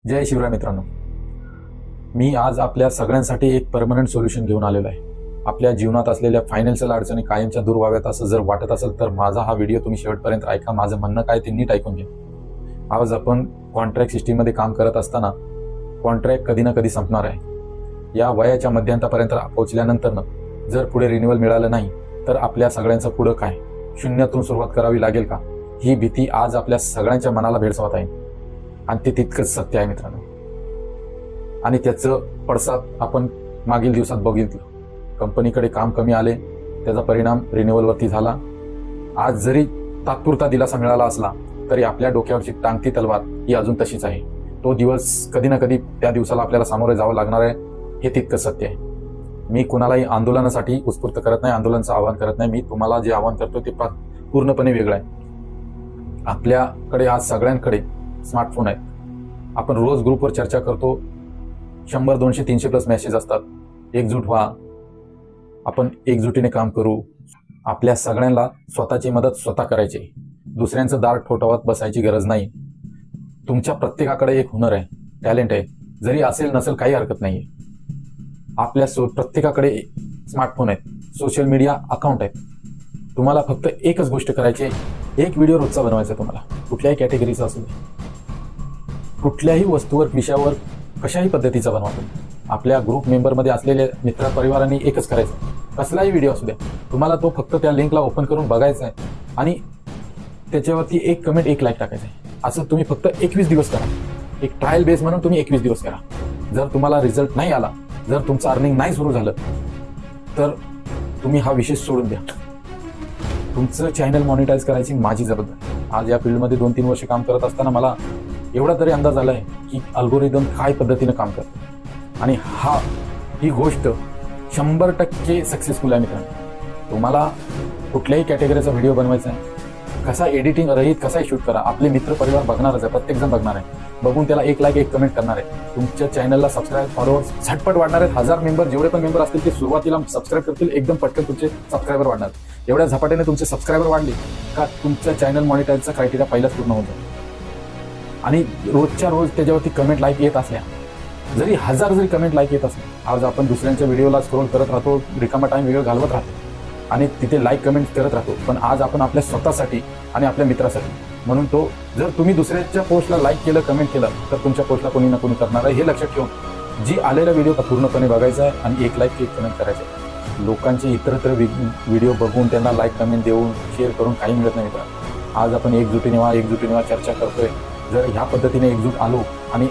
जय शिवराय मित्रांनो, मी आज आपल्या सगळ्यांसाठी एक परमनंट सोल्युशन घेऊन आलेलो आहे. आपल्या जीवनात असलेल्या फायनान्शियल अडचणी कायमच्या दूर व्हाव्यात असं जर वाटत असेल तर माझा हा व्हिडिओ तुम्ही शेवटपर्यंत ऐका. माझं म्हणणं काय ते नीट ऐकून घ्या. आज आपण कॉन्ट्रॅक्ट सिस्टीममध्ये काम करत असताना कॉन्ट्रॅक्ट कधी ना कधी संपणार आहे. या वयाच्या मध्यांतापर्यंत पोहोचल्यानंतर जर पुढे रिन्युअल मिळालं नाही तर आपल्या सगळ्यांचं पुढं काय, शून्यातून सुरुवात करावी लागेल का, ही भीती आज आपल्या सगळ्यांच्या मनाला भेडसावत आहे. आणि ते तितकंच सत्य आहे मित्रांनो. आणि त्याचं पडसाद आपण मागील दिवसात बघितलं. कंपनीकडे काम कमी आले, त्याचा परिणाम रिन्युअलवरती झाला. आज जरी तात्पुरता दिलासा मिळाला असला तरी आपल्या डोक्यावरची टांगती तलवार ही अजून तशीच आहे. तो दिवस कधी ना कधी त्या दिवसाला आपल्याला सामोरे जावं लागणार आहे, हे तितकंच सत्य आहे. मी कुणालाही आंदोलनासाठी उत्स्फूर्त करत नाही, आंदोलनाचं आवाहन करत नाही. मी तुम्हाला जे आवाहन करतो ते पूर्णपणे वेगळं आहे. आपल्याकडे आज सगळ्यांकडे स्मार्टफोन आहेत. आपण रोज ग्रुपवर चर्चा करतो. 100, 200, 300 प्लस मेसेज असतात. एकजूट व्हा, आपण एकजुटीने काम करू. आपल्या सगळ्यांना स्वतःची मदत स्वतः करायची. दुसऱ्यांचं दार ठोठावत बसायची गरज नाही. तुमच्या प्रत्येकाकडे एक हुनर आहे, टॅलेंट आहे. जरी असेल नसेल काही हरकत नाहीये. आपल्या प्रत्येकाकडे स्मार्टफोन आहेत, सोशल मीडिया अकाउंट आहेत. तुम्हाला फक्त एकच गोष्ट करायची आहे, एक व्हिडिओ रोजचा बनवायचा. तुम्हाला कुठल्याही कॅटेगरीचा असू दे, कुठल्याही वस्तूवर, विषयावर, कशाही पद्धतीचा बनवा. आपल्या ग्रुप मेंबरमध्ये असलेल्या मित्र परिवारांनी एकच करायचं. कसलाही व्हिडिओ असू द्या, तुम्हाला तो फक्त त्या लिंकला ओपन करून बघायचा आहे आणि त्याच्यावरती एक कमेंट, एक लाईक टाकायचं आहे. असं तुम्ही फक्त 21 दिवस करा. एक ट्रायल बेस म्हणून तुम्ही 21 दिवस करा. जर तुम्हाला रिझल्ट नाही आला, जर तुमचं अर्निंग नाही सुरू झालं तर तुम्ही हा विषय सोडून द्या. तुमचं चॅनल मॉनिटाईज करायची माझी जबाबदारी. आज या फील्डमध्ये 2-3 वर्ष काम करत असताना मला एवढा तरी अंदाज आलाय की अल्गोरिदम काय पद्धतीनं काम करतं. आणि ही गोष्ट 100% सक्सेसफुल आहे मित्रांनो. तुम्हाला कुठल्याही कॅटेगरीचा व्हिडिओ बनवायचा आहे, कसा एडिटिंग रहित कसाही शूट करा. आपले मित्र परिवार बघणारच आहे, प्रत्येक जण बघणार आहे. बघून त्याला एक लाईक, एक कमेंट करणार आहे. तुमच्या चॅनलला सबस्क्राईब, फॉलोअर्स झटपट वाढणार आहेत. 1000 मेंबर, जेवढे पण मेंबर असतील ते सुरुवातीला सबस्क्राईब करतील, एकदम पटकन तुमचे सबस्क्रायबर वाढणार. एवढ्या झपाट्याने तुमचे सबस्क्रायबर वाढले का तुमच्या चॅनल मॉनिटाईजचा क्रायटेरिया पहिलाच पूर्ण होतो. आणि रोजच्या रोज त्याच्यावरती कमेंट, लाईक येत असल्या, जरी 1000 जरी कमेंट, लाईक येत असले, आज आपण दुसऱ्यांच्या व्हिडिओला स्क्रोल करत राहतो, रिकामा टाइम वेळ घालवत राहतो आणि तिथे लाईक कमेंट करत राहतो. पण आज आपण आपल्या स्वतःसाठी आणि आपल्या मित्रासाठी म्हणून तो, जर तुम्ही दुसऱ्याच्या पोस्टला लाईक केलं, कमेंट केलं तर तुमच्या पोस्टला कोणी ना कोणी करणार आहे. हे लक्षात ठेवून जी आलेला व्हिडिओ पूर्णपणे बघायचा आहे आणि एक लाईक, एक कमेंट करायचं आहे. लोकांचे इतरत्र व्हिडिओ बघून त्यांना लाईक, कमेंट देऊन, शेअर करून काही मिळत नाही मित्रांनो. आज आपण एकजुटीने व्हा, चर्चा करतोय. जर ह्या पद्धतीने एकजूट आलो आणि